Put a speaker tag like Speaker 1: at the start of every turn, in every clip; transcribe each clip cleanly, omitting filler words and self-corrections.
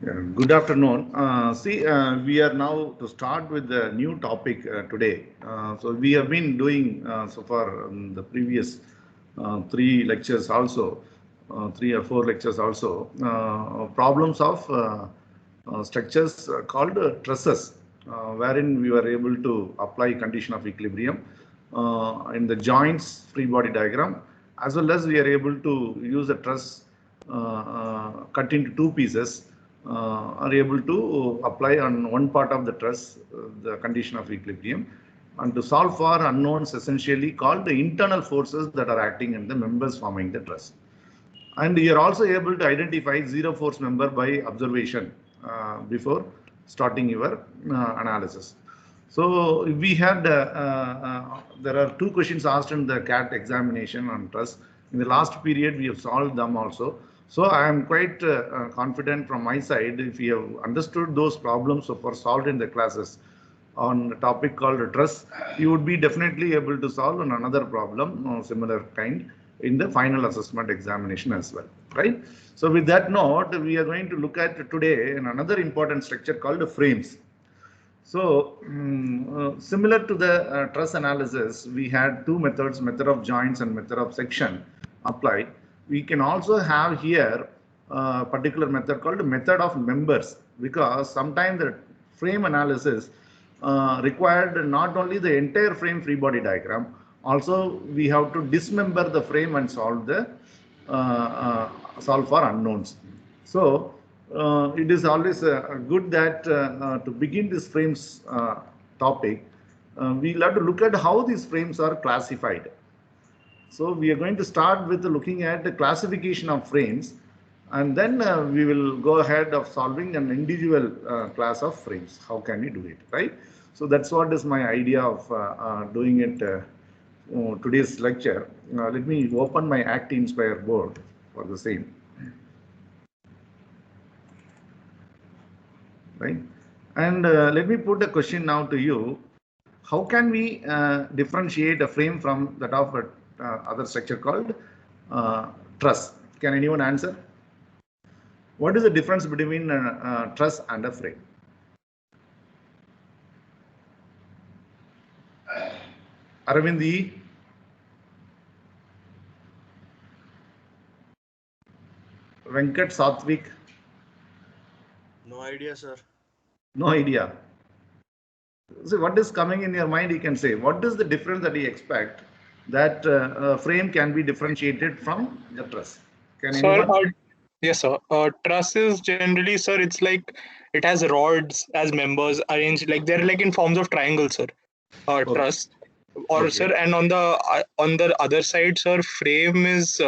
Speaker 1: Good afternoon. We are now to start with the new topic today. So we have been doing so far the previous three lectures also, 3 or 4 lectures also, problems of structures called trusses, wherein we were able to apply condition of equilibrium in the joints free body diagram, as well as we are able to use a truss cut into 2 pieces, are able to apply on one part of the truss the condition of equilibrium, and to solve for unknowns essentially called the internal forces that are acting in the members forming the truss. And you are also able to identify zero force member by observation before starting your analysis. So we had there are 2 questions asked in the CAT examination on truss. In the last period, we have solved them also. So I am quite confident from my side. If you have understood those problems so far solved in the classes on a topic called truss, you would be definitely able to solve on another problem similar kind in the final assessment examination as well, right? So with that note, we are going to look at today another important structure called frames. So similar to the truss analysis, we had 2 methods, method of joints and method of section applied. We can also have here a particular method called method of members, because sometimes the frame analysis required not only the entire frame free body diagram, also we have to dismember the frame and solve for unknowns. So it is always good that to begin this frames topic, we'll have to look at how these frames are classified. So we are going to start with looking at the classification of frames, and then we will go ahead of solving an individual class of frames. How can we do it, right? So that's what is my idea of doing it today's lecture. Let me open my ActInspire board for the same. Right? And let me put a question now to you. How can we differentiate a frame from that of other structure called truss? Can anyone answer? What is the difference between a truss and a frame? Arvindi? Venkat, Satvik?
Speaker 2: No idea, sir.
Speaker 1: No idea. So what is coming in your mind, you can say. What is the difference that you expect that frame can be differentiated from the truss? Can anyone?
Speaker 3: Yes, sir. Truss is generally, sir, it's like it has rods as members arranged, like they're like in forms of triangles, sir.
Speaker 1: Okay.
Speaker 3: Truss, or
Speaker 1: Okay.
Speaker 3: sir, and on the other side, sir, frame is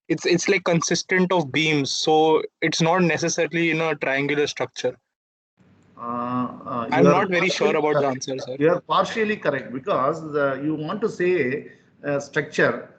Speaker 3: it's like consistent of beams, so it's not necessarily in a triangular structure. I'm not very sure about the answer, sir.
Speaker 1: You are partially correct, because you want to say a structure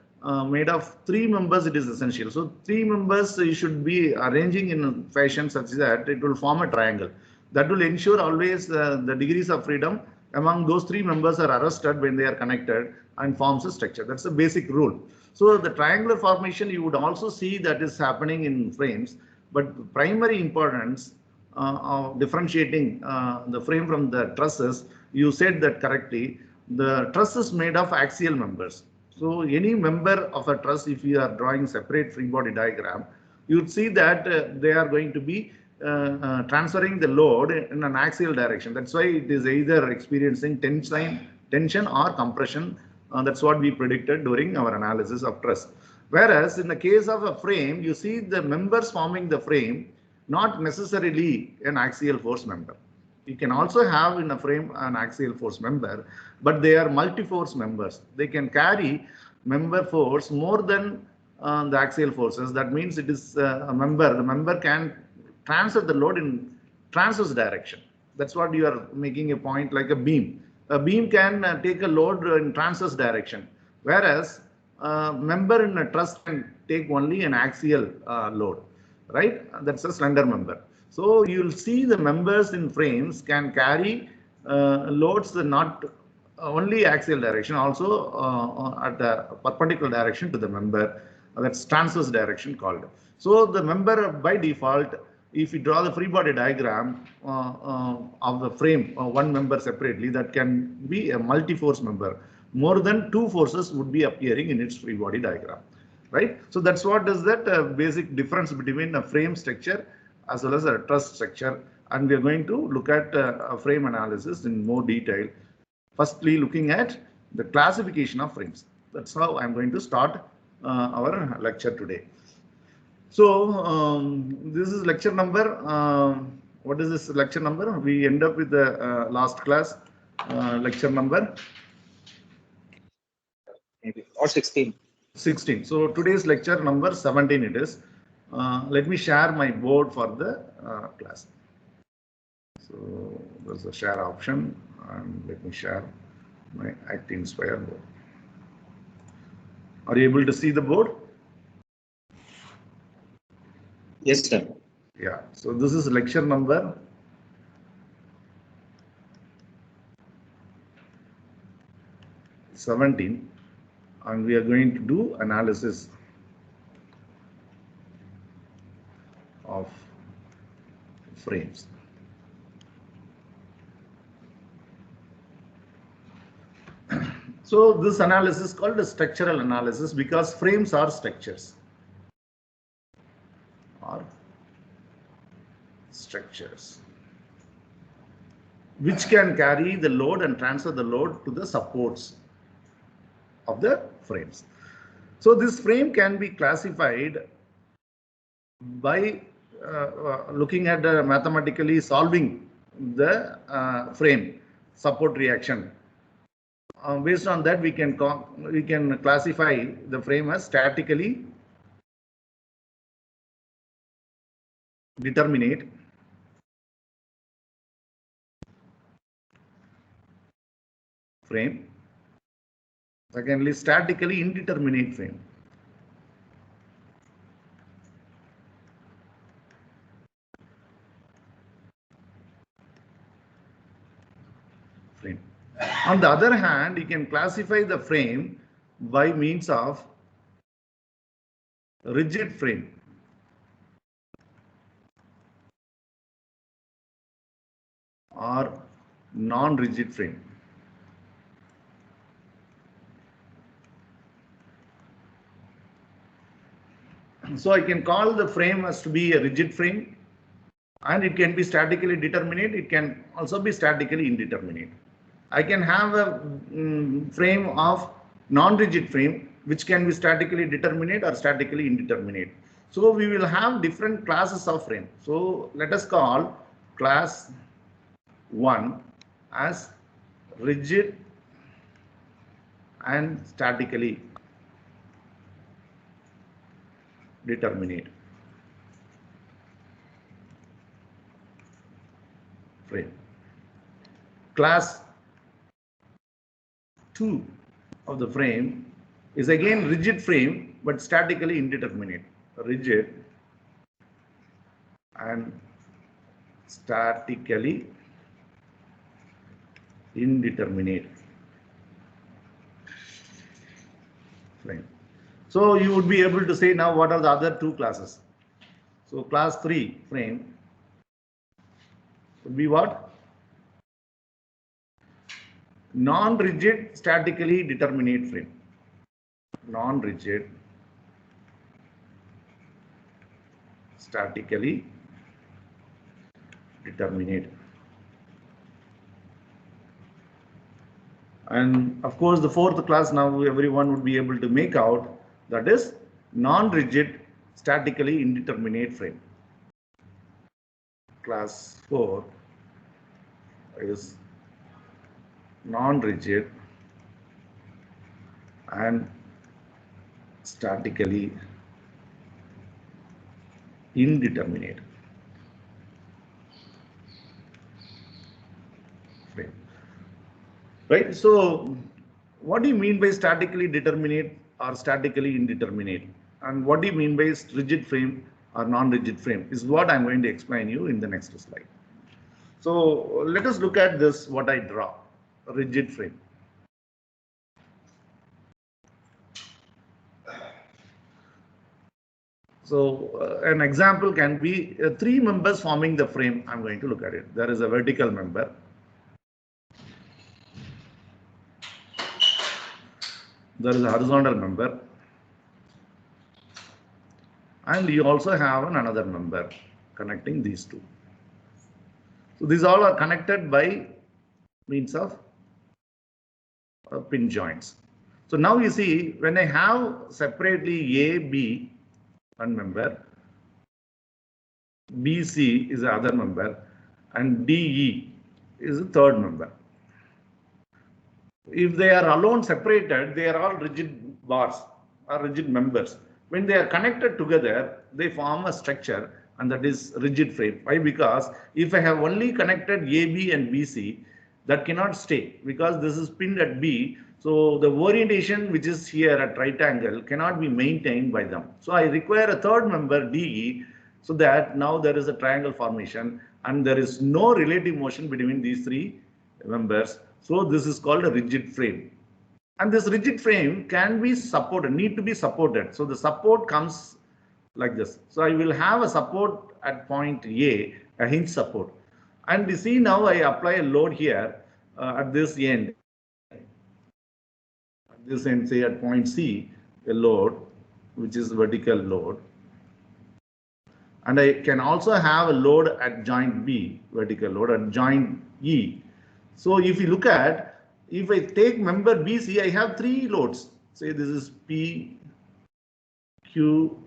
Speaker 1: made of 3 members, it is essential. So 3 members you should be arranging in a fashion such that it will form a triangle. That will ensure always the degrees of freedom among those 3 members are arrested when they are connected and forms a structure. That's the basic rule. So the triangular formation you would also see that is happening in frames, but primary importance of differentiating the frame from the trusses, you said that correctly. The truss is made of axial members. So any member of a truss, if you are drawing separate free body diagram, you would see that they are going to be transferring the load in an axial direction. That's why it is either experiencing tension or compression. That's what we predicted during our analysis of truss. Whereas in the case of a frame, you see the members forming the frame, not necessarily an axial force member. You can also have in a frame an axial force member, but they are multi-force members. They can carry member force more than the axial forces. That means it is a member. The member can transfer the load in transverse direction. That's what you are making a point, like a beam. A beam can take a load in transverse direction, whereas a member in a truss can take only an axial load. Right? That's a slender member. So you'll see the members in frames can carry loads that not only axial direction, also at the perpendicular direction to the member. That's transverse direction called. So the member by default if you draw the free body diagram of the frame, one member separately, that can be a multi-force member. More than two forces would be appearing in its free body diagram, right? So that's what is that basic difference between a frame structure as well as a truss structure. And we are going to look at a frame analysis in more detail. Firstly, looking at the classification of frames. That's how I'm going to start our lecture today. So this is lecture number. What is this lecture number? We end up with the last class lecture number.
Speaker 4: Maybe or 16.
Speaker 1: 16. So today's lecture number 17 it is. Let me share my board for the class. So there's a share option, and let me share my ActInspire board. Are you able to see the board?
Speaker 4: Yes, sir.
Speaker 1: Yeah. So this is lecture number 17, and we are going to do analysis of frames. So this analysis is called a structural analysis because frames are structures. Which can carry the load and transfer the load to the supports of the frames. So this frame can be classified by looking at mathematically solving the frame support reaction. Based on that, we can classify the frame as statically determinate frame. Secondly, statically indeterminate frame. On the other hand, you can classify the frame by means of rigid frame. Or non-rigid frame. So I can call the frame as to be a rigid frame, and it can be statically determinate. It can also be statically indeterminate. I can have a frame of non-rigid frame, which can be statically determinate or statically indeterminate. So we will have different classes of frame. So let us call class 1 as rigid and statically determinate frame. Class 2 of the frame is again rigid frame but statically indeterminate. Rigid and statically indeterminate frame. So you would be able to say now what are the other two classes. So class 3 frame would be what? Non-rigid statically determinate frame. Non-rigid statically determinate. And of course the fourth class now everyone would be able to make out, that is non-rigid statically indeterminate frame. Class 4 is non-rigid and statically indeterminate frame. Right? So what do you mean by statically determinate or statically indeterminate? And what do you mean by rigid frame or non-rigid frame is what I'm going to explain you in the next slide. So let us look at this, what I draw, rigid frame. So an example can be three members forming the frame. I'm going to look at it. There is a vertical member. There is a horizontal member. And you also have another member connecting these two. So these all are connected by means of pin joints. So now you see, when I have separately A, B, one member, BC is the other member, and DE is the third member. If they are alone separated, they are all rigid bars or rigid members. When they are connected together, they form a structure, and that is rigid frame. Why? Because if I have only connected AB and BC, that cannot stay because this is pinned at B. So the orientation which is here at right angle cannot be maintained by them. So I require a third member DE, so that now there is a triangle formation and there is no relative motion between these three members. So this is called a rigid frame. And this rigid frame can be supported, need to be supported. So the support comes like this. So I will have a support at point A, a hinge support. And you see now I apply a load here at this end. At this end, say at point C, a load, which is vertical load. And I can also have a load at joint B, vertical load at joint E. So if you look at, if I take member BC, I have three loads. Say this is P, Q,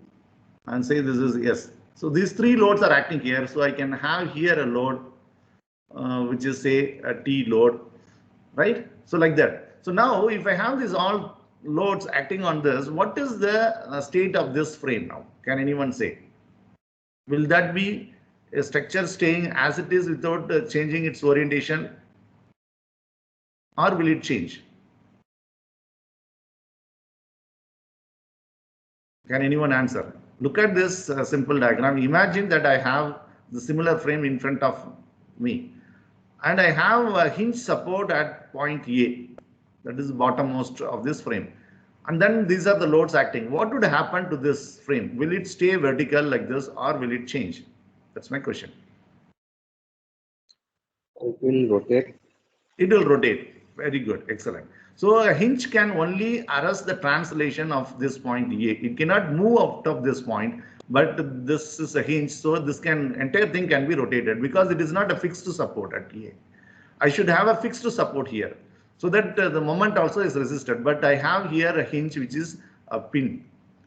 Speaker 1: and say this is S. So these three loads are acting here. So I can have here a load, which is say a T load, right? So like that. So now if I have these all loads acting on this, what is the state of this frame now? Can anyone say? Will that be a structure staying as it is without changing its orientation? Or will it change? Can anyone answer? Look at this simple diagram. Imagine that I have the similar frame in front of me. And I have a hinge support at point A. That is the bottommost of this frame. And then these are the loads acting. What would happen to this frame? Will it stay vertical like this or will it change? That's my question.
Speaker 4: It will rotate.
Speaker 1: It will rotate. Very good. Excellent. So a hinge can only arrest the translation of this point A. It cannot move out of this point, but this is a hinge. So this entire thing can be rotated because it is not a fixed support at A. I should have a fixed support here so that the moment also is resisted. But I have here a hinge which is a pin.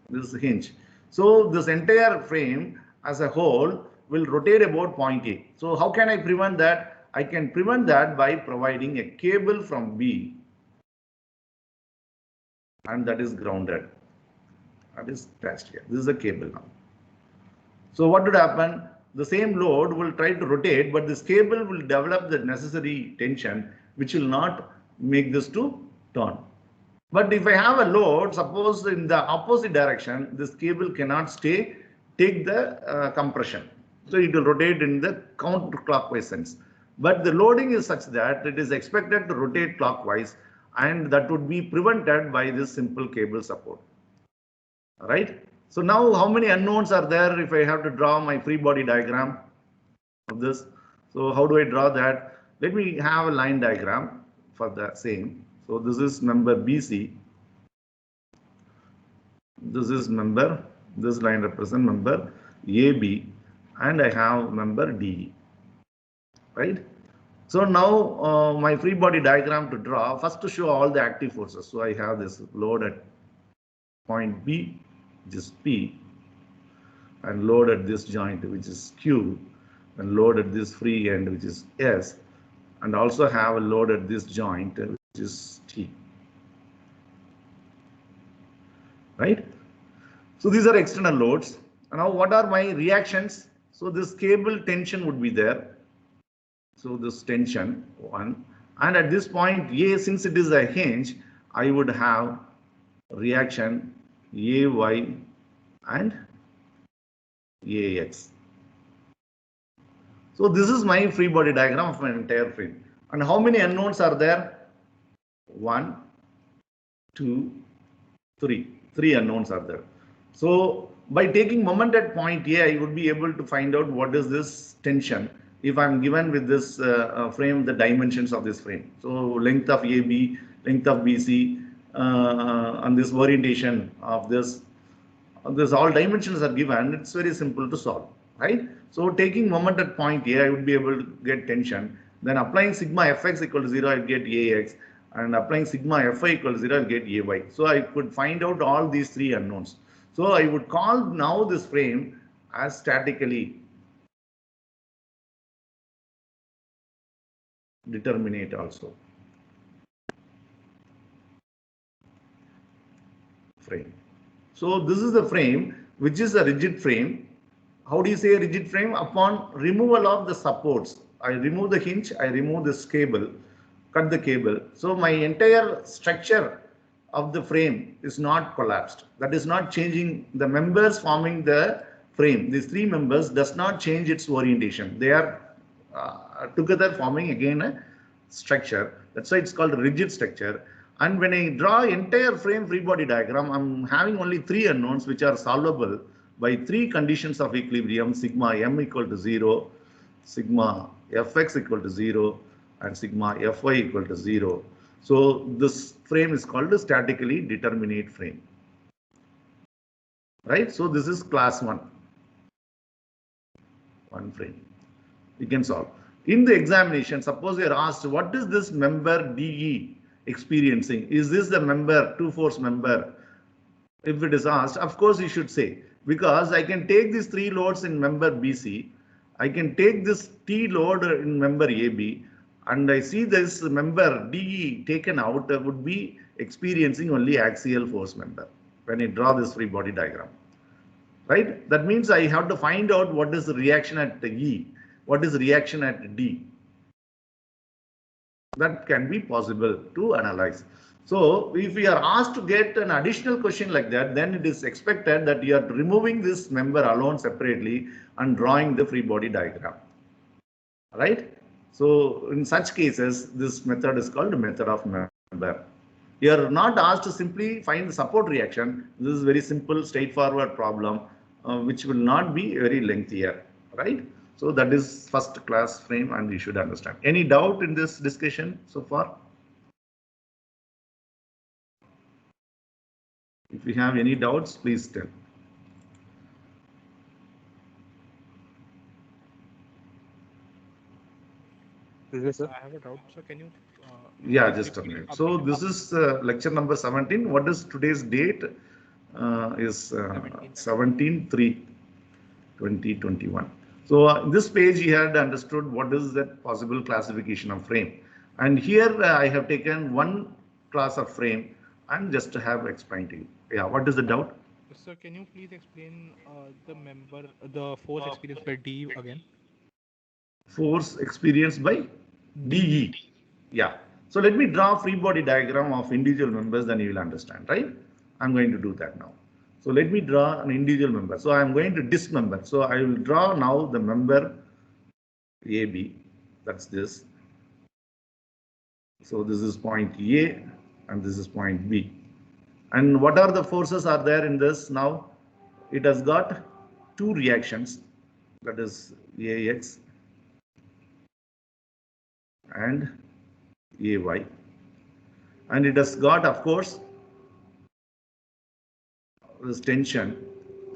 Speaker 1: This is a hinge. So this entire frame as a whole will rotate about point A. So how can I prevent that? I can prevent that by providing a cable from B, and that is grounded. That is attached here. This is a cable now. So what would happen? The same load will try to rotate, but this cable will develop the necessary tension, which will not make this to turn. But if I have a load, suppose in the opposite direction, this cable cannot take the compression. So it will rotate in the counterclockwise sense. But the loading is such that it is expected to rotate clockwise, and that would be prevented by this simple cable support. All right. So now how many unknowns are there if I have to draw my free body diagram of this? So how do I draw that? Let me have a line diagram for the same. So this is member BC. This is member, this line represents member AB, and I have member DE. Right? So now my free body diagram to draw, first to show all the active forces. So I have this load at point B, which is P, and load at this joint, which is Q, and load at this free end, which is S, and also have a load at this joint, which is T. Right? So these are external loads. Now what are my reactions? So this cable tension would be there. So this tension 1, and at this point A, since it is a hinge, I would have reaction AY and AX. So this is my free body diagram of my entire frame. And how many unknowns are there? 1, 2, 3. 3 unknowns are there. So by taking moment at point A, I would be able to find out what is this tension if I'm given with this frame, the dimensions of this frame. So length of AB, length of BC, and this orientation of this all dimensions are given. It's very simple to solve, right? So taking moment at point A, I would be able to get tension. Then applying sigma fx equal to 0, I get ax, and applying sigma fy equal to 0, I get ay. So I could find out all these three unknowns. So I would call now this frame as statically determinate also. Frame. So this is the frame which is a rigid frame. How do you say a rigid frame? Upon removal of the supports, I remove the hinge, I remove this cable, cut the cable. So my entire structure of the frame is not collapsed. That is not changing the members forming the frame. These three members does not change its orientation. They are together forming again a structure. That's why it's called a rigid structure. And when I draw entire frame free body diagram, I'm having only three unknowns which are solvable by three conditions of equilibrium: sigma m equal to 0, sigma fx equal to 0, and sigma fy equal to 0. So this frame is called a statically determinate frame, right? So this is class 1 frame. You can solve. In the examination, suppose you are asked, what is this member DE experiencing? Is this the member, two force member? If it is asked, of course you should say, because I can take these three loads in member BC, I can take this T load in member AB, and I see this member DE taken out would be experiencing only axial force member when I draw this free body diagram, right? That means I have to find out what is the reaction at E, what is the reaction at D. That can be possible to analyze. So if we are asked to get an additional question like that, then it is expected that you are removing this member alone separately and drawing the free body diagram, right? So in such cases, this method is called method of member. You are not asked to simply find the support reaction. This is very simple, straightforward problem, which will not be very lengthy here, right? So that is first class frame, and you should understand. Any doubt in this discussion so far? If you have any doubts, please tell.
Speaker 3: Yes, sir.
Speaker 5: I have a doubt. So can you?
Speaker 1: Yeah, just a minute. So this is lecture number 17. What is today's date? Is 17/3/2021. So this page you had understood what is that possible classification of frame. And here I have taken one class of frame and just have explained to you. Yeah, what is the doubt?
Speaker 5: Sir, can you please explain the force experienced by D again?
Speaker 1: Force experienced by DE. Yeah. So let me draw free body diagram of individual members, then you will understand, right? I'm going to do that now. So let me draw an individual member. So I'm going to dismember. So I will draw now the member AB. That's this. So this is point A and this is point B. And what are the forces are there in this now? It has got two reactions, that is AX and AY. And it has got, of course, this tension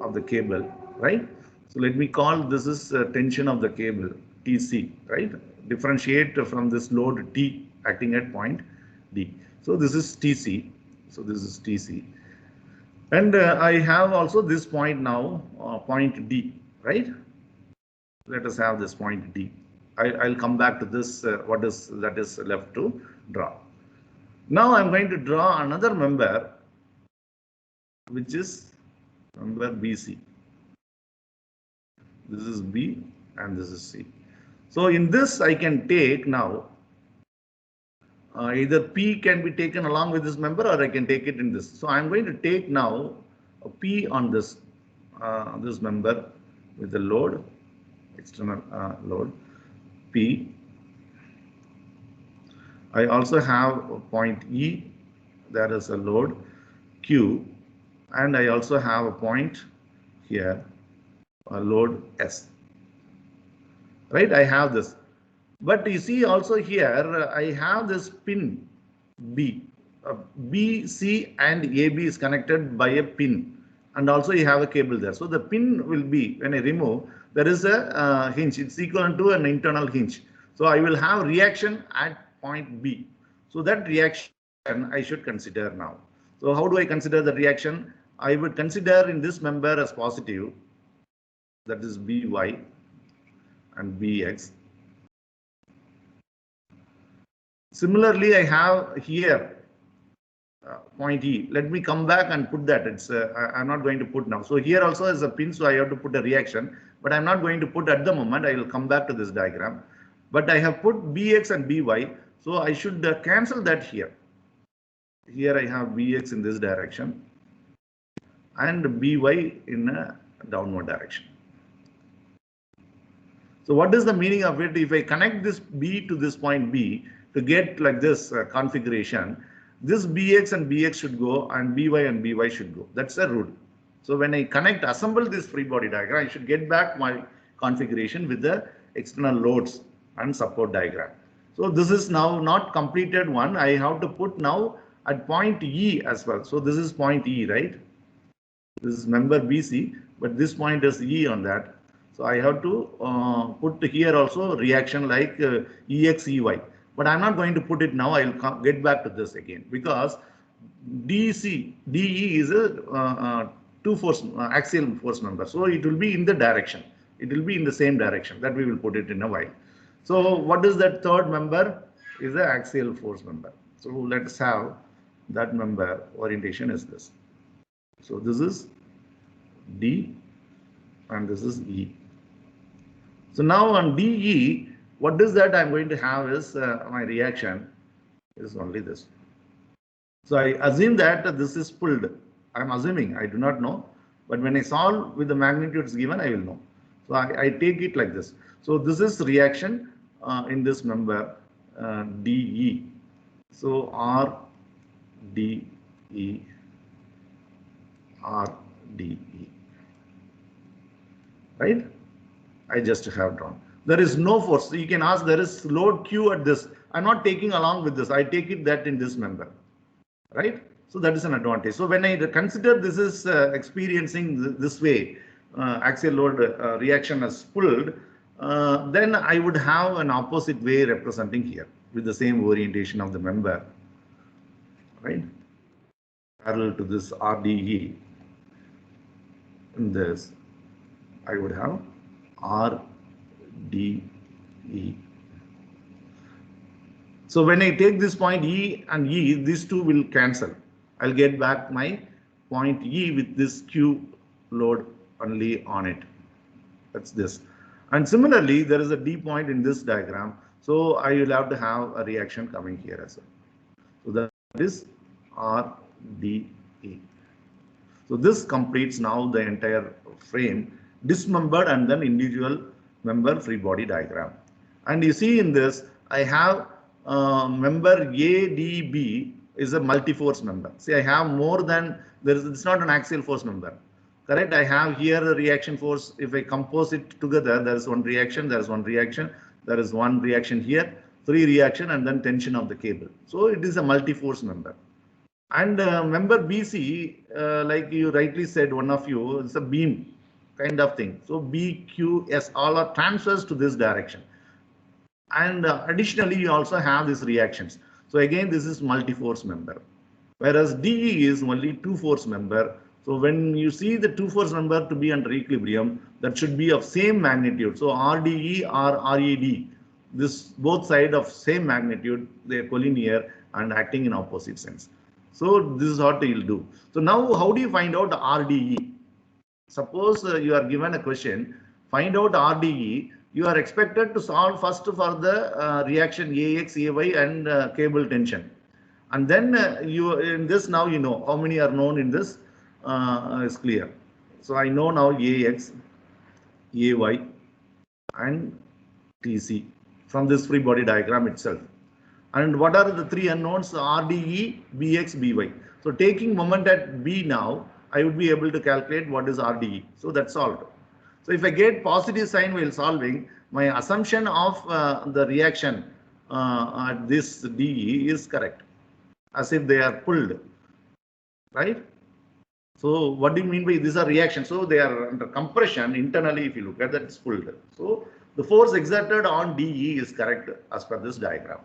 Speaker 1: of the cable, right? So let me call this is tension of the cable, TC, right? Differentiate from this load T acting at point D. So this is TC. So this is TC. And I have also this point now, point D, right? Let us have this point D. I'll come back to this, what is that is left to draw. Now I'm going to draw another member, which is member BC. This is B and this is C. So in this I can take now, either P can be taken along with this member or I can take it in this. So I'm going to take now a P on this, this member with the load, external load P. I also have a point E, there is a load Q, and I also have a point here load S. Right, I have this. But you see also here I have this pin B. B, C and AB is connected by a pin, and also you have a cable there. So the pin will be, when I remove, there is a hinge. It's equivalent to an internal hinge. So I will have reaction at point B. So that reaction I should consider now. So how do I consider the reaction? I would consider in this member as positive, that is By and Bx. Similarly, I have here point E. Let me come back and put that. I'm not going to put now. So here also is a pin, so I have to put a reaction, but I'm not going to put at the moment. I will come back to this diagram. But I have put Bx and By, so I should cancel that here. Here I have Bx in this direction and By in a downward direction. So what is the meaning of it? If I connect this B to this point B to get like this configuration, this Bx and Bx should go and By and By should go. That's the rule. So when I assemble this free body diagram, I should get back my configuration with the external loads and support diagram. So this is now not completed one. I have to put now at point E as well. So this is point E, right? This is member BC, but this point is E on that. So I have to put here also reaction like EX, EY. But I'm not going to put it now. I'll get back to this again, because DE is a axial force member. So it will be in the direction. It will be in the same direction that we will put it in a while. So what is that third member? Is the axial force member. So let's have that member orientation is this. So this is D and this is E. So now on DE, what is that I'm going to have is my reaction is only this. So I assume that this is pulled. I'm assuming, I do not know. But when I solve with the magnitudes given, I will know. So I take it like this. So this is reaction in this member DE. So RDE, RDE. Right? I just have drawn. There is no force. So you can ask, there is load Q at this. I'm not taking along with this. I take it that in this member. Right? So that is an advantage. So when I consider this is experiencing this way, axial load reaction as pulled, then I would have an opposite way representing here with the same orientation of the member. Right? Parallel to this RDE. In this, I would have RDE. So when I take this point E and E, these two will cancel. I'll get back my point E with this Q load only on it. That's this. And similarly, there is a D point in this diagram. So I will have to have a reaction coming here as well. So that is RDE. So this completes now the entire frame, dismembered and then individual member free body diagram. And you see in this, I have member ADB is a multi-force member. See, I have more than, it's not an axial force member. Correct? I have here a reaction force. If I compose it together, there is one reaction, there is one reaction, there is one reaction here, three reaction, and then tension of the cable. So it is a multi-force member. And member BC, like you rightly said, one of you, it's a beam kind of thing. So B, Q, S, all are transfers to this direction. And additionally, you also have these reactions. So again, this is multi-force member. Whereas DE is only two-force member. So when you see the two-force member to be under equilibrium, that should be of same magnitude. So RDE or RED, this both sides of same magnitude, they are collinear and acting in opposite sense. So this is what you'll do. So now how do you find out RDE? Suppose you are given a question, find out RDE. You are expected to solve first for the reaction AX, AY and cable tension. And then you in this now you know how many are known in this is clear. So I know now AX, AY and TC from this free body diagram itself. And what are the three unknowns? RDE, BX, BY. So taking moment at B now, I would be able to calculate what is RDE. So that's solved. So if I get positive sign while solving, my assumption of the reaction at this DE is correct, as if they are pulled, right? So what do you mean by these are reactions? So they are under compression internally. If you look at that, it's pulled. So the force exerted on DE is correct as per this diagram.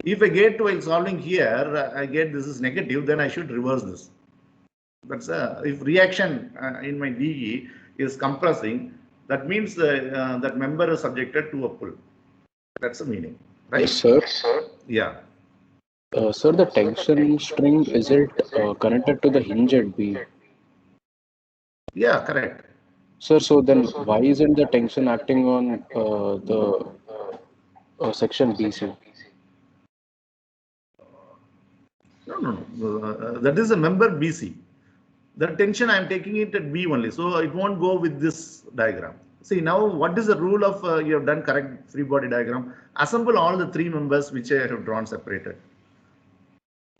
Speaker 1: If I get while solving here, I get this is negative, then I should reverse this. That's if reaction in my DE is compressing, that means that member is subjected to a pull. That's the meaning, right?
Speaker 6: Yes, sir.
Speaker 1: Yeah.
Speaker 6: Sir, the tension string, is it connected to the hinge at B?
Speaker 1: Yeah, correct.
Speaker 6: Sir, so then why isn't the tension acting on the section BC?
Speaker 1: No. That is a member BC. The tension I am taking it at B only, so it won't go with this diagram. See now, what is the rule of you have done correct free body diagram? Assemble all the three members which I have drawn separated.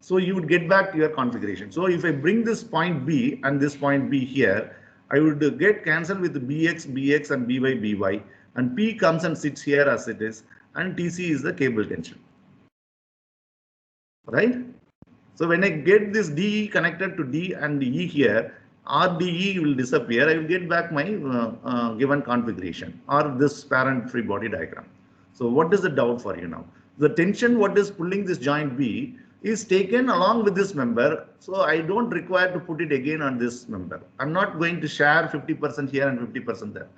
Speaker 1: So you would get back your configuration. So if I bring this point B and this point B here, I would get cancelled with BX and BY, and P comes and sits here as it is, and TC is the cable tension, right? So when I get this DE connected to D and E here, RDE will disappear. I will get back my given configuration or this parent free body diagram. So what is the doubt for you now? The tension what is pulling this joint B is taken along with this member. So I don't require to put it again on this member. I'm not going to share 50% here and 50% there.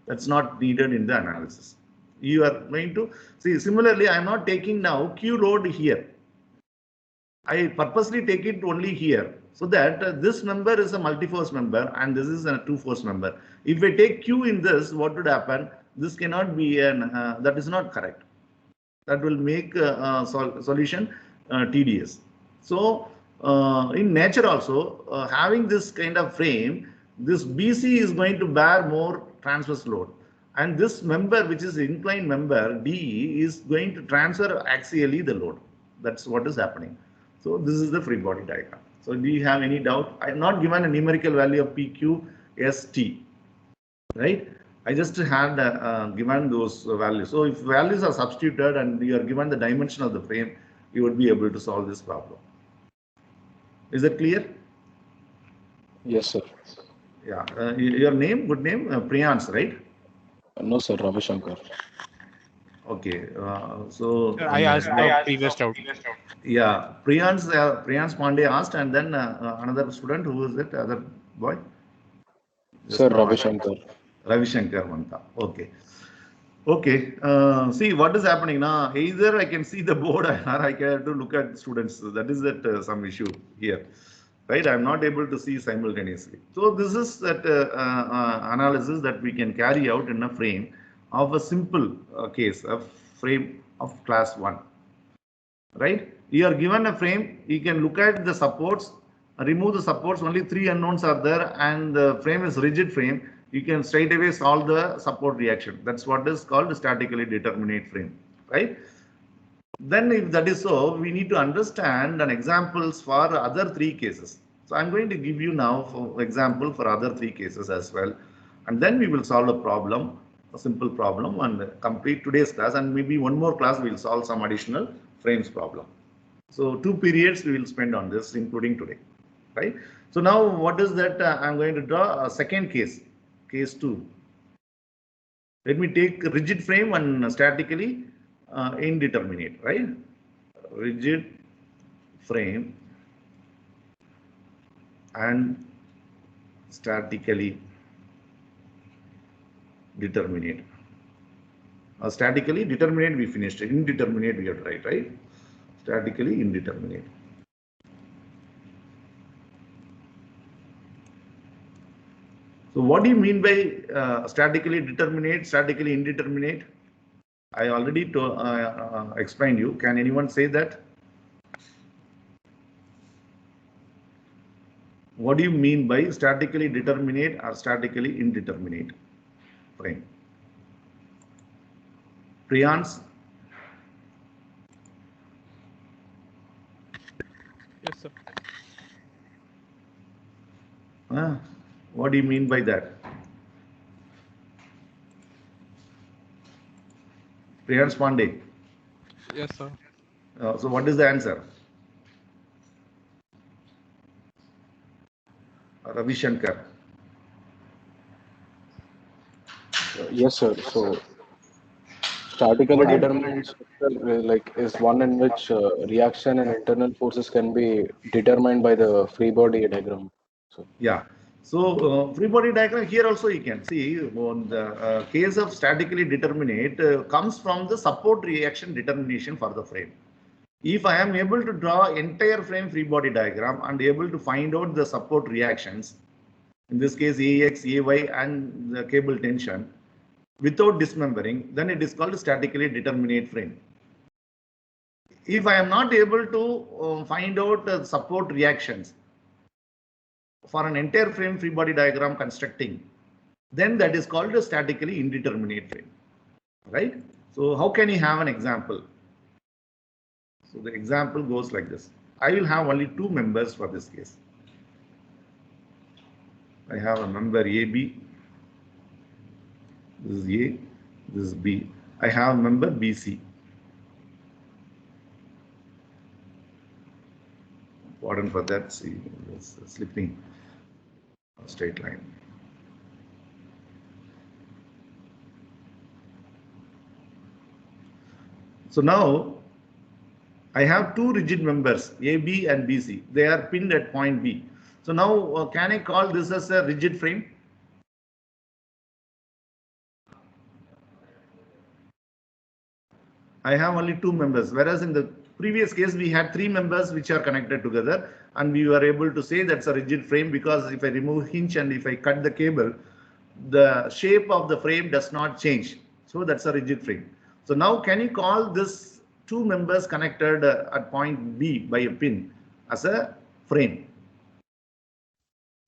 Speaker 1: That's not needed in the analysis. You are going to see similarly, I'm not taking now Q load here. I purposely take it only here so that this member is a multi-force member and this is a two-force member. If I take Q in this, what would happen? This cannot be an, that is not correct. That will make solution tedious. So in nature also, having this kind of frame, this BC is going to bear more transverse load. And this member, which is inclined member, DE, is going to transfer axially the load. That's what is happening. So this is the free body diagram. So do you have any doubt? I have not given a numerical value of PQST, right? I just had given those values. So if values are substituted and you are given the dimension of the frame, you would be able to solve this problem. Is that clear?
Speaker 6: Yes, sir.
Speaker 1: Yeah. Your name, good name, Priyans, right?
Speaker 6: No, sir, Ravi Shankar.
Speaker 1: Okay. So
Speaker 5: I asked the previous doubt.
Speaker 1: yeah, Priyans Pandey asked, and then another student, who is it? Other boy?
Speaker 6: Sir, Ravi Shankar.
Speaker 1: Ravi Shankar Manta. Okay. Okay. See what is happening now. Either I can see the board or I have to look at students. That is that some issue here, right? I'm not able to see simultaneously. So this is that analysis that we can carry out in a frame of a simple case, a frame of class 1, right? You are given a frame, you can look at the supports, remove the supports, only 3 unknowns are there, and the frame is rigid frame. You can straight away solve the support reaction. That's what is called statically determinate frame, right? Then if that is so, we need to understand an examples for other 3 cases. So I'm going to give you now for example for other 3 cases as well, and then we will solve a problem, a simple problem, and complete today's class, and maybe one more class we will solve some additional frames problem. So 2 periods we will spend on this, including today, right? So now what is that? I'm going to draw a second case, case 2. Let me take rigid frame and statically indeterminate, right? Rigid frame and statically determinate. Statically determinate we finished. Indeterminate we have to write, right? Statically indeterminate. So what do you mean by statically determinate, statically indeterminate? I already explained you. Can anyone say that? What do you mean by statically determinate or statically indeterminate frame? Priyans?
Speaker 5: Yes, sir.
Speaker 1: What do you mean by that? Priyansh Pandey.
Speaker 5: Yes, sir.
Speaker 1: So what is the answer? Ravi Shankar.
Speaker 6: Yes, sir. So statically
Speaker 1: What do you,
Speaker 6: determinate structure like is one in which reaction and internal forces can be determined by the free body diagram. So
Speaker 1: yeah. So free body diagram here also you can see on the case of statically determinate comes from the support reaction determination for the frame. If I am able to draw entire frame free body diagram and able to find out the support reactions, in this case AX, AY and the cable tension without dismembering, then it is called statically determinate frame. If I am not able to find out support reactions for an entire frame free body diagram constructing, then that is called a statically indeterminate frame, right? So how can you have an example? So the example goes like this. I will have only two members for this case. I have a member AB, this is A, this is B. I have a member BC. Pardon for that, see, it's slipping a straight line. So now I have two rigid members, AB and BC. They are pinned at point B. So now can I call this as a rigid frame? I have only two members, whereas in the previous case we had three members which are connected together, and we were able to say that's a rigid frame because if I remove hinge and if I cut the cable, the shape of the frame does not change. So that's a rigid frame. So now can you call this two members connected at point B by a pin as a frame?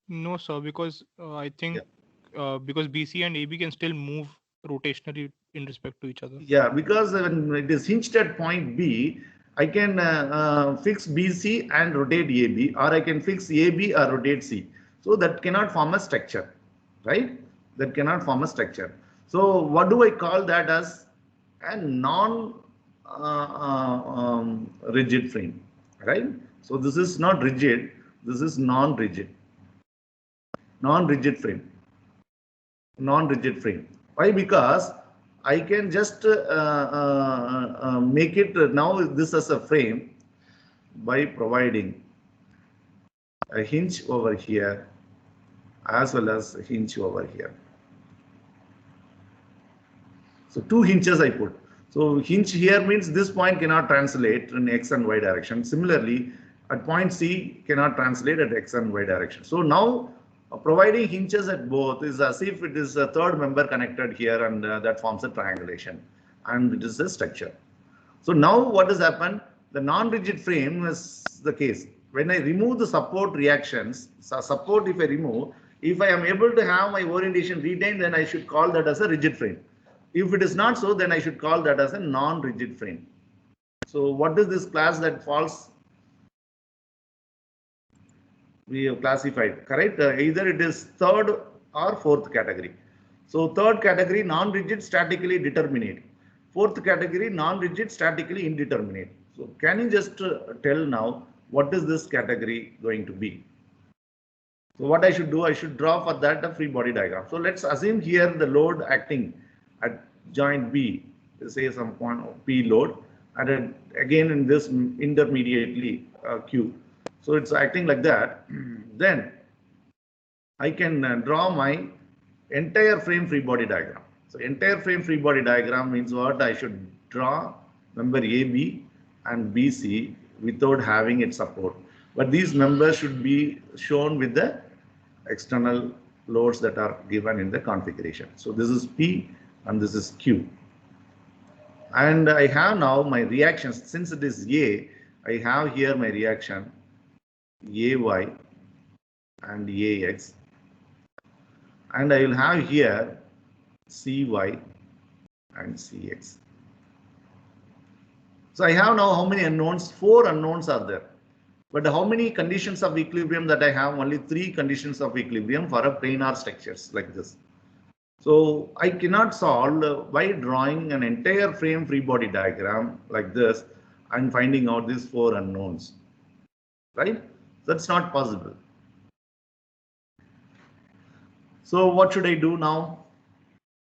Speaker 5: No, sir, because I think
Speaker 1: Yeah.
Speaker 5: because BC and AB can still move rotationally in respect to each other.
Speaker 1: Yeah, because when it is hinged at point B, I can fix BC and rotate AB, or I can fix AB or rotate C. So that cannot form a structure, right? That cannot form a structure. So what do I call that as? A non rigid frame, right? So this is not rigid, this is non-rigid, non-rigid frame, non-rigid frame. Why? Because I can just make it now this as a frame by providing a hinge over here as well as a hinge over here. So two hinges I put. So hinge here means this point cannot translate in X and Y direction. Similarly, at point C cannot translate at X and Y direction. So now providing hinges at both is as if it is a third member connected here, and that forms a triangulation, and it is a structure. So now what has happened? The non-rigid frame is the case. When I remove the support reactions, support if I remove, if I am able to have my orientation retained, then I should call that as a rigid frame. If it is not so, then I should call that as a non-rigid frame. So what is this class that falls? We have classified, correct? Either it is third or fourth category. So third category, non-rigid, statically determinate. Fourth category, non-rigid, statically indeterminate. So can you just tell now what is this category going to be? So what I should do, I should draw for that a free body diagram. So let's assume here the load acting at joint B, say some point P load, and again in this intermediately Q. So it's acting like that. Then I can draw my entire frame free body diagram. So entire frame free body diagram means what? I should draw member AB and BC without having its support. But these members should be shown with the external loads that are given in the configuration. So this is P and this is Q. And I have now my reactions. Since it is A, I have here my reaction AY and AX. And I will have here CY and CX. So I have now how many unknowns? 4 unknowns are there. But how many conditions of equilibrium that I have? Only 3 conditions of equilibrium for a planar structures like this. So I cannot solve by drawing an entire frame free body diagram like this and finding out these 4 unknowns, right? That's not possible. So what should I do now?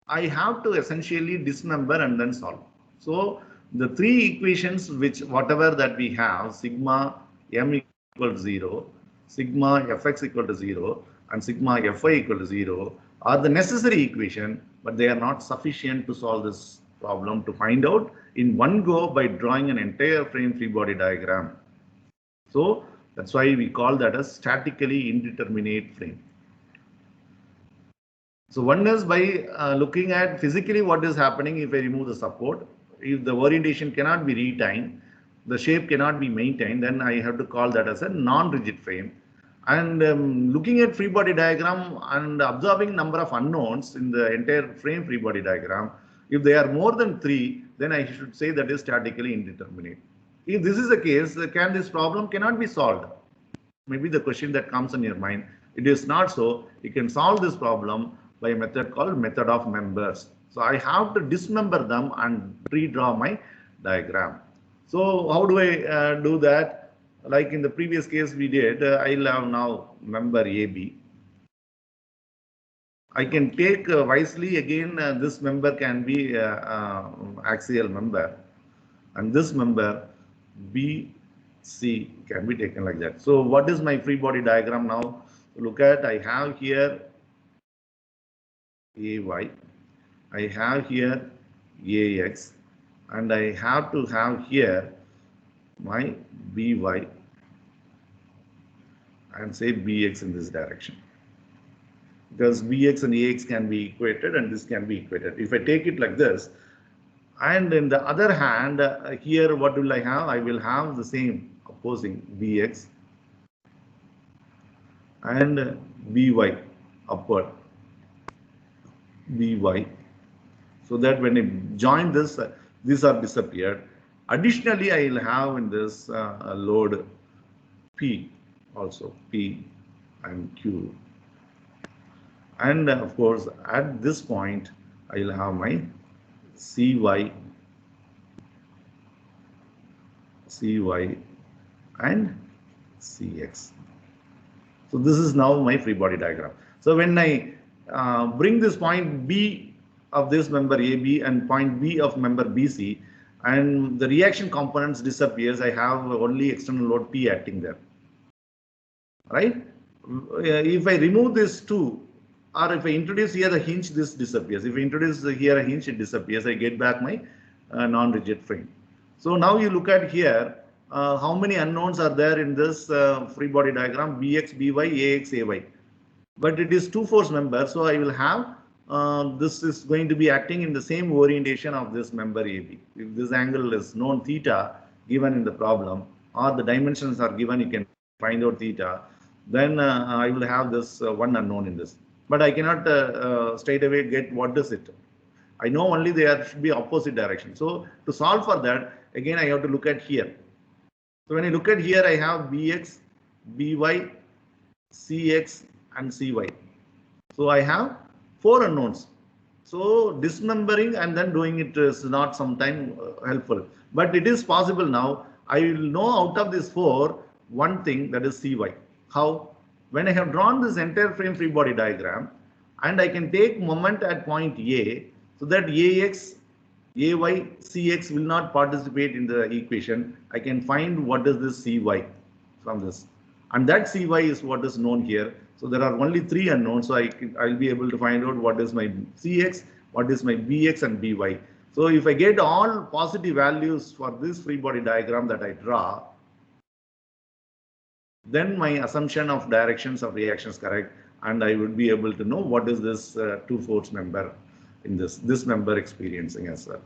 Speaker 1: I have to essentially dismember and then solve. So the 3 equations which whatever that we have, sigma m equal to 0, sigma fx equal to 0 and sigma fy equal to 0 are the necessary equation, but they are not sufficient to solve this problem to find out in one go by drawing an entire frame free body diagram. So that's why we call that a statically indeterminate frame. So one is by looking at physically what is happening if I remove the support. If the orientation cannot be retained, the shape cannot be maintained, then I have to call that as a non-rigid frame. And looking at free body diagram and observing number of unknowns in the entire frame free body diagram, if they are more than 3, then I should say that is statically indeterminate. If this is the case, can this problem cannot be solved? Maybe the question that comes in your mind. It is not so. You can solve this problem by a method called method of members. So I have to dismember them and redraw my diagram. So how do I do that? Like in the previous case we did, I'll have now member AB. I can take wisely again, this member can be axial member, and this member BC can be taken like that. So what is my free body diagram now? Look at, I have here AY, I have here AX, and I have to have here my BY and say BX in this direction. Because BX and AX can be equated and this can be equated. If I take it like this, and in the other hand, here what will I have? I will have the same opposing BX and BY upward BY. So that when I join this, these are disappeared. Additionally, I will have in this load P also, P and Q. And of course, at this point, I will have my CY, and CX. So this is now my free body diagram. So when I bring this point B of this member AB and point B of member BC, and the reaction components disappears, I have only external load P acting there, right? If I remove this 2, or if I introduce here a hinge, this disappears. If I introduce here a hinge, it disappears. I get back my non-rigid frame. So now you look at here, how many unknowns are there in this free body diagram? BX, BY, AX, AY. But it is 2 force member, so I will have this is going to be acting in the same orientation of this member AB. If this angle is known theta given in the problem, or the dimensions are given, you can find out theta, then I will have this one unknown in this. But I cannot straight away get what is it. I know only there should be opposite direction. So to solve for that, again I have to look at here. So when I look at here, I have BX, BY, CX and CY. So I have 4 unknowns. So dismembering and then doing it is not sometime helpful. But it is possible now. I will know out of these 4, one thing, that is CY. How? When I have drawn this entire frame free body diagram, and I can take moment at point A, so that AX, AY, CX will not participate in the equation. I can find what is this CY from this. And that CY is what is known here. So there are only 3 unknowns. So I'll be able to find out what is my CX, what is my BX and BY. So if I get all positive values for this free body diagram that I draw, then my assumption of directions of reaction is correct, and I would be able to know what is this 2 force member in this member experiencing as well.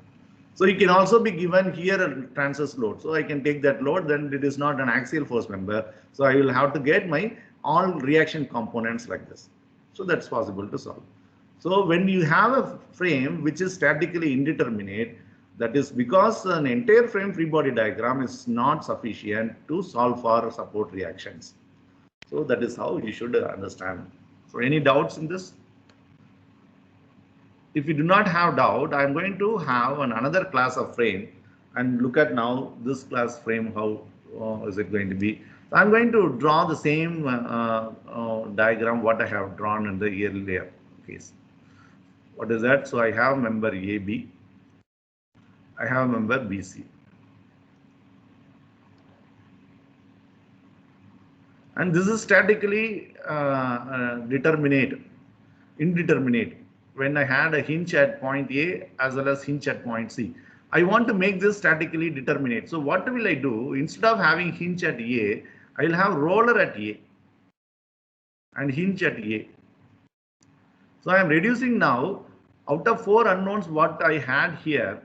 Speaker 1: So you can also be given here a transverse load. So I can take that load, then it is not an axial force member. So I will have to get my all reaction components like this. So that's possible to solve. So when you have a frame which is statically indeterminate, That is because an entire frame free body diagram is not sufficient to solve for support reactions. So that is how you should understand. So any doubts in this? If you do not have doubt, I am going to have another class of frame and look at now this class frame, how is it going to be. So I'm going to draw the same diagram what I have drawn in the earlier case. What is that? So I have member AB, I have member BC. And this is statically indeterminate. When I had a hinge at point A as well as hinge at point C. I want to make this statically determinate. So what will I do? Instead of having hinge at A, I will have roller at A and hinge at A. So I am reducing now out of 4 unknowns what I had here.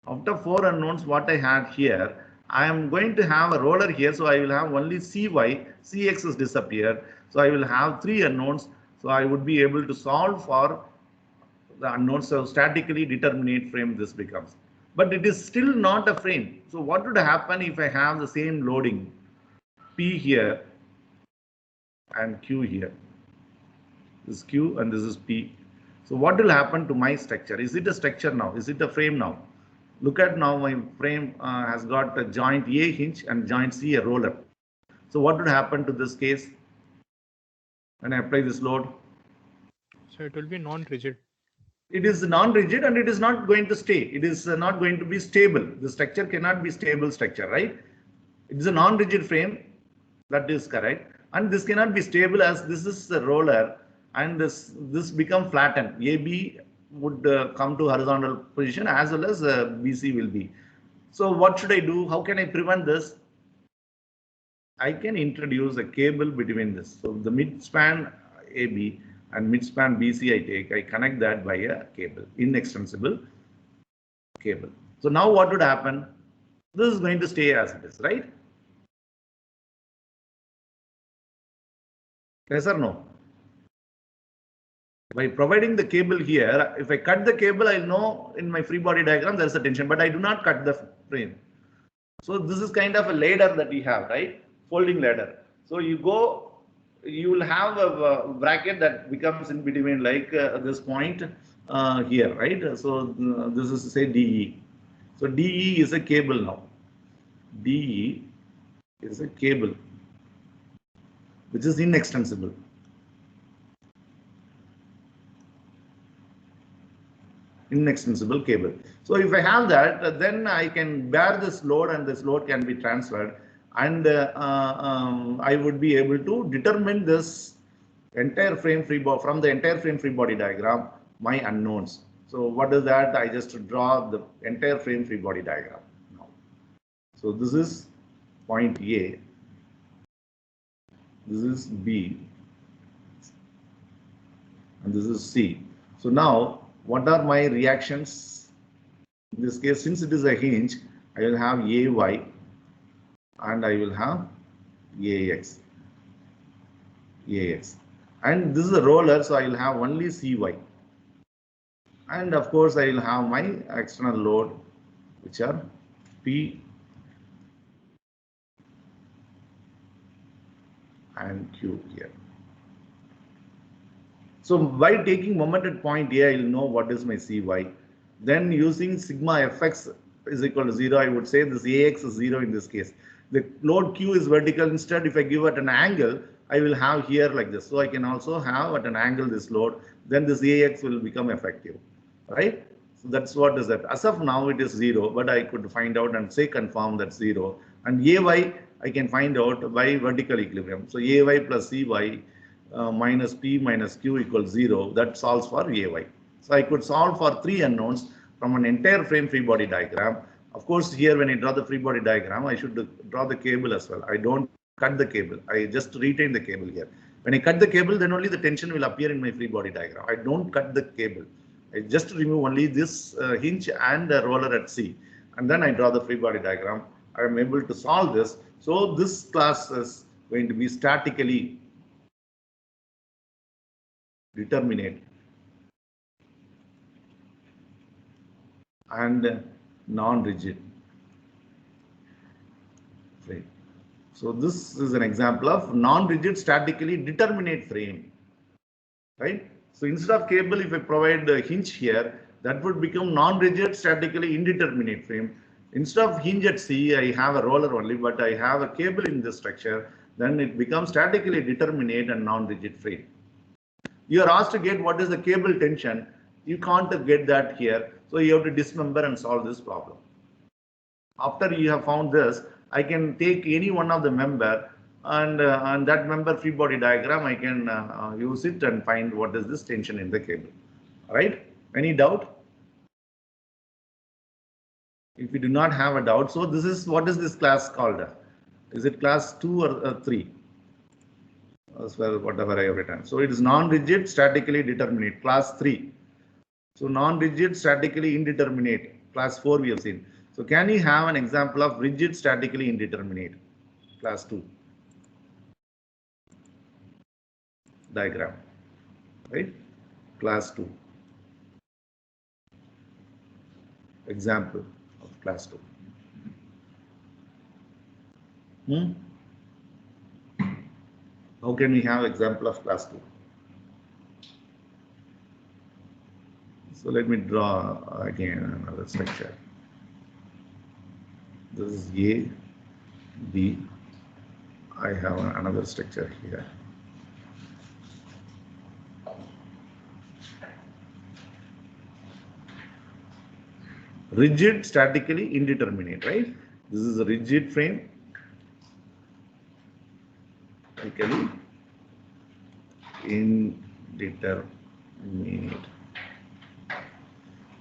Speaker 1: Out of 4 unknowns what I had here, I am going to have a roller here. So I will have only Cy, Cx has disappeared. So I will have 3 unknowns. So I would be able to solve for the unknowns. So statically determinate frame this becomes. But it is still not a frame. So what would happen if I have the same loading P here and Q here? This is Q and this is P. So what will happen to my structure? Is it a structure now? Is it a frame now? Look at now my frame has got a joint A hinge and joint C a roller. So what would happen to this case when I apply this load?
Speaker 5: So it will be non-rigid.
Speaker 1: It is non-rigid and it is not going to stay. It is not going to be stable. The structure cannot be stable structure, right? It is a non-rigid frame. That is correct. And this cannot be stable as this is the roller and this become flattened. AB would come to horizontal position as well as BC will be. So what should I do? How can I prevent this? I can introduce a cable between this. So the midspan AB and midspan BC I connect that by a cable, inextensible cable. So now what would happen? This is going to stay as it is, right? Yes or no? By providing the cable here, if I cut the cable, I'll know in my free body diagram there's a tension, but I do not cut the frame. So this is kind of a ladder that we have, right? Folding ladder. So you will have a bracket that becomes in between like this point here, right? So this is say DE. So DE is a cable now. DE is a cable which is inextensible. Inextensible cable. So if I have that, then I can bear this load and this load can be transferred, and I would be able to determine this entire frame free body from the entire frame free body diagram, my unknowns. So what is that? I just draw the entire frame free body diagram now. So this is point A, this is B, and this is C. So now what are my reactions? In this case, since it is a hinge, I will have AY and I will have AX. And this is a roller, so I will have only CY. And of course, I will have my external load, which are P and Q here. So by taking moment at point A, I will know what is my Cy. Then using sigma Fx is equal to 0, I would say this Ax is 0 in this case. The load Q is vertical. Instead, if I give it an angle, I will have here like this. So I can also have at an angle this load. Then this Ax will become effective, right? So that's what is that. As of now, it is 0, but I could find out and say confirm that's 0. And Ay, I can find out by vertical equilibrium. So Ay plus Cy minus P minus Q equals 0, that solves for AY. So I could solve for 3 unknowns from an entire frame free body diagram. Of course, here when I draw the free body diagram, I should draw the cable as well. I don't cut the cable. I just retain the cable here. When I cut the cable, then only the tension will appear in my free body diagram. I don't cut the cable. I just remove only this hinge and roller at C. And then I draw the free body diagram. I am able to solve this. So this class is going to be statically determinate and non-rigid frame. So this is an example of non-rigid statically determinate frame, right? So instead of cable, if I provide a hinge here, that would become non-rigid statically indeterminate frame. Instead of hinge at C, I have a roller only, but I have a cable in this structure, then it becomes statically determinate and non-rigid frame. You are asked to get what is the cable tension. You can't get that here. So you have to dismember and solve this problem. After you have found this, I can take any one of the member and that member free body diagram, I can use it and find what is this tension in the cable. All right? Any doubt? If you do not have a doubt, so this is what is this class called? Is it class 2 or 3? As well, whatever I have written. So it is non-rigid statically determinate, class 3. So non-rigid statically indeterminate, class 4 we have seen. So can you have an example of rigid statically indeterminate, class 2 diagram, right? Class 2 example of class 2. How can we have example of class 2? So let me draw again another structure. This is A, B. I have another structure here. Rigid statically indeterminate, right? This is a rigid frame. Statically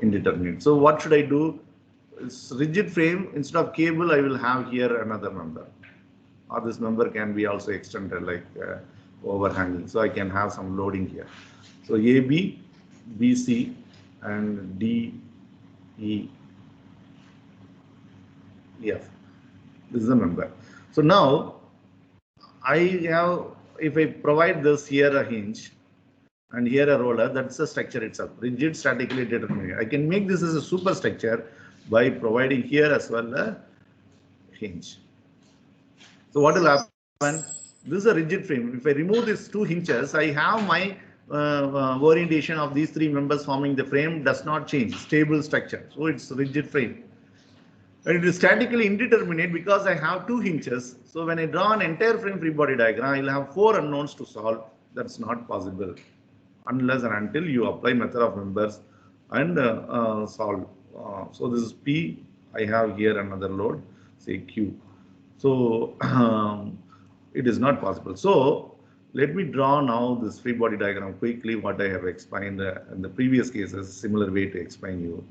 Speaker 1: indeterminate. So what should I do? It's rigid frame. Instead of cable, I will have here another member, or this member can be also extended like overhanging. So I can have some loading here. So AB, BC, and DE, EF. This is the member. So now I have, if I provide this here a hinge and here a roller, that's the structure itself, rigid statically determinate. I can make this as a superstructure by providing here as well a hinge. So what will happen? This is a rigid frame. If I remove these two hinges, I have my orientation of these three members forming the frame does not change, stable structure. So it's rigid frame. And it is statically indeterminate because I have two hinges. So when I draw an entire frame free body diagram, I will have 4 unknowns to solve. That's not possible unless and until you apply method of members and solve. So this is P. I have here another load, say Q. So it is not possible. So let me draw now this free body diagram quickly, what I have explained in the previous cases, similar way to explain you.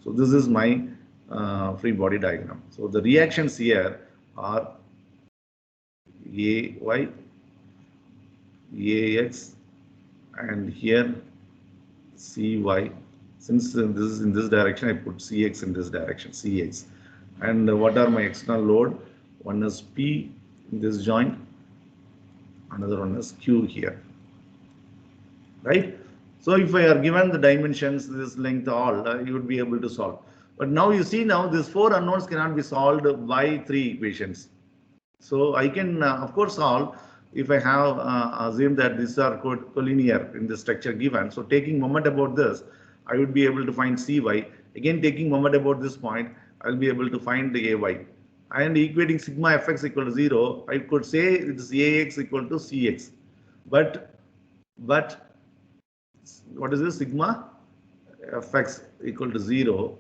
Speaker 1: So this is my free body diagram. So the reactions here are AY, AX, and here CY. Since this is in this direction, I put CX in this direction, CX. And what are my external load? One is P in this joint, another one is Q here, right? So if I are given the dimensions, this length, all, you would be able to solve. But now you see now these 4 unknowns cannot be solved by 3 equations. So I can of course solve if I have assumed that these are collinear in the structure given. So taking moment about this, I would be able to find Cy. Again taking moment about this point, I will be able to find the Ay. And equating sigma fx equal to 0, I could say it is Ax equal to Cx. But what is this sigma fx equal to 0?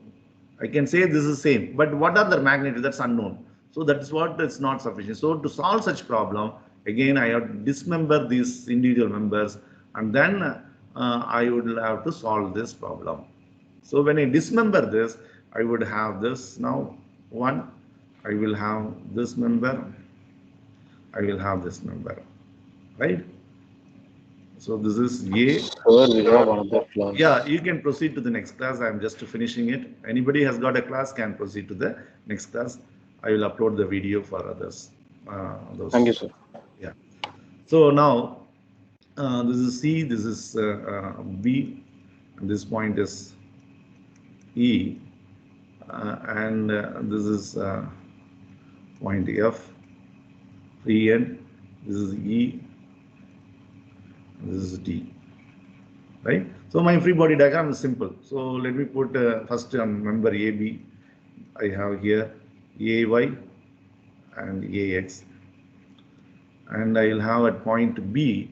Speaker 1: I can say this is same, but what are the magnitude? That's unknown. So that's what is not sufficient. So to solve such problem, again I have to dismember these individual members, and then I would have to solve this problem. So when I dismember this, I would have this now 1. I will have this member. I will have this member, right? So this is A.
Speaker 6: Sir, we have another class.
Speaker 1: Yeah, you can proceed to the next class. I'm just finishing it. Anybody has got a class can proceed to the next class. I will upload the video for others.
Speaker 6: Thank you, sir.
Speaker 1: Yeah. So now this is C, this is B, and this point is E, and this is point F, free end, this is E, this is D, right? So my free body diagram is simple. So let me put first member AB. I have here AY and AX, and I will have at point B,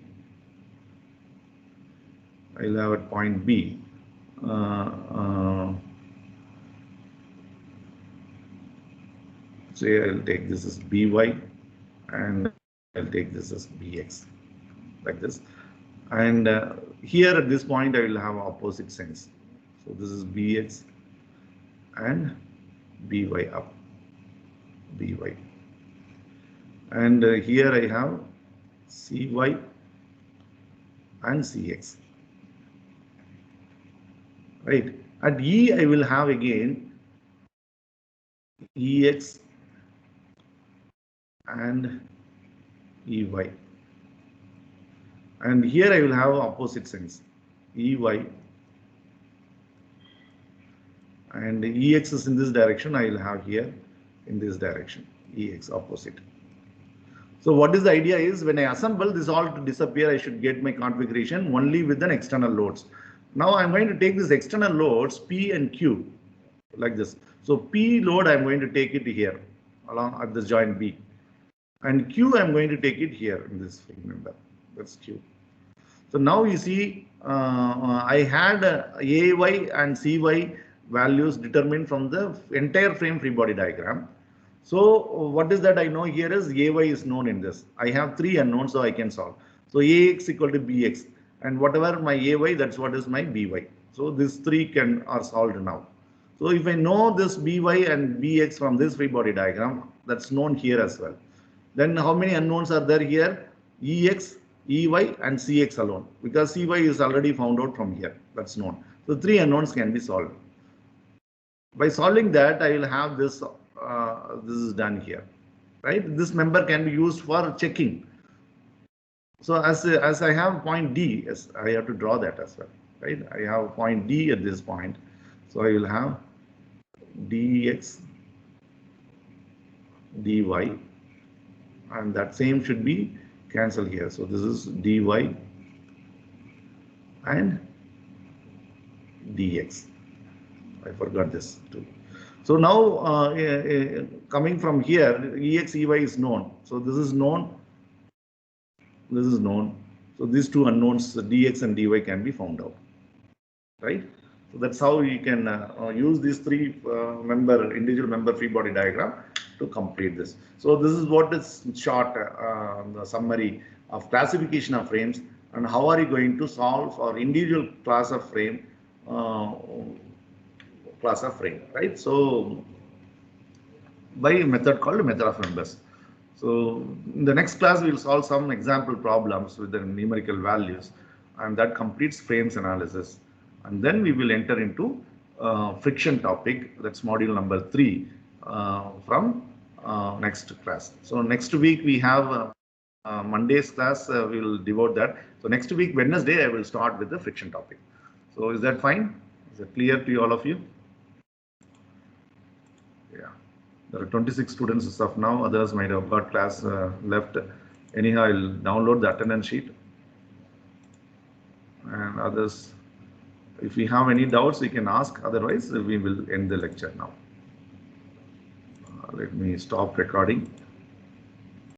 Speaker 1: I will have at point B say I will take this as BY and I'll take this as BX, like this. And here at this point I will have opposite signs. So this is BX and BY up, BY. And here I have CY and CX. Right. At E I will have again EX and EY. And here I will have opposite signs, EY, and EX is in this direction, I will have here in this direction, EX opposite. So what is the idea is, when I assemble this all to disappear, I should get my configuration only with an external loads. Now I'm going to take this external loads P and Q like this. So P load I'm going to take it here along at this joint B, and Q I'm going to take it here in this frame member. That's Q. So now you see I had AY and CY values determined from the entire frame free body diagram. So what is that I know here is AY is known in this. I have three unknowns, so I can solve. So AX equal to BX, and whatever my AY, that's what is my BY. So these three are solved now. So if I know this BY and BX from this free body diagram, that's known here as well. Then how many unknowns are there here? EX, EY and CX alone, because CY is already found out from here, that's known. So three unknowns can be solved. By solving that, I will have this, this is done here, right? This member can be used for checking. So as I have point D, yes, I have to draw that as well, right? I have point D at this point. So I will have dx dy, and that same should be cancelled here. So this is dy and dx. I forgot this too. So now coming from here, ex ey is known. So this is known. This is known. So these two unknowns, dx and dy, can be found out, right? So that's how you can use these three individual member free body diagram to complete this. So this is what is short the summary of classification of frames, and how are you going to solve for individual class of frame, right? So by a method called method of members. So in the next class we will solve some example problems with the numerical values, and that completes frames analysis. And then we will enter into friction topic, that's module number 3 from next class. So next week we have Monday's class, we will devote that. So next week, Wednesday, I will start with the friction topic. So is that fine? Is it clear to all of you? Yeah. There are 26 students as of now. Others might have got class left. Anyhow, I'll download the attendance sheet. And others, if you have any doubts, you can ask. Otherwise, we will end the lecture now. Let me stop recording.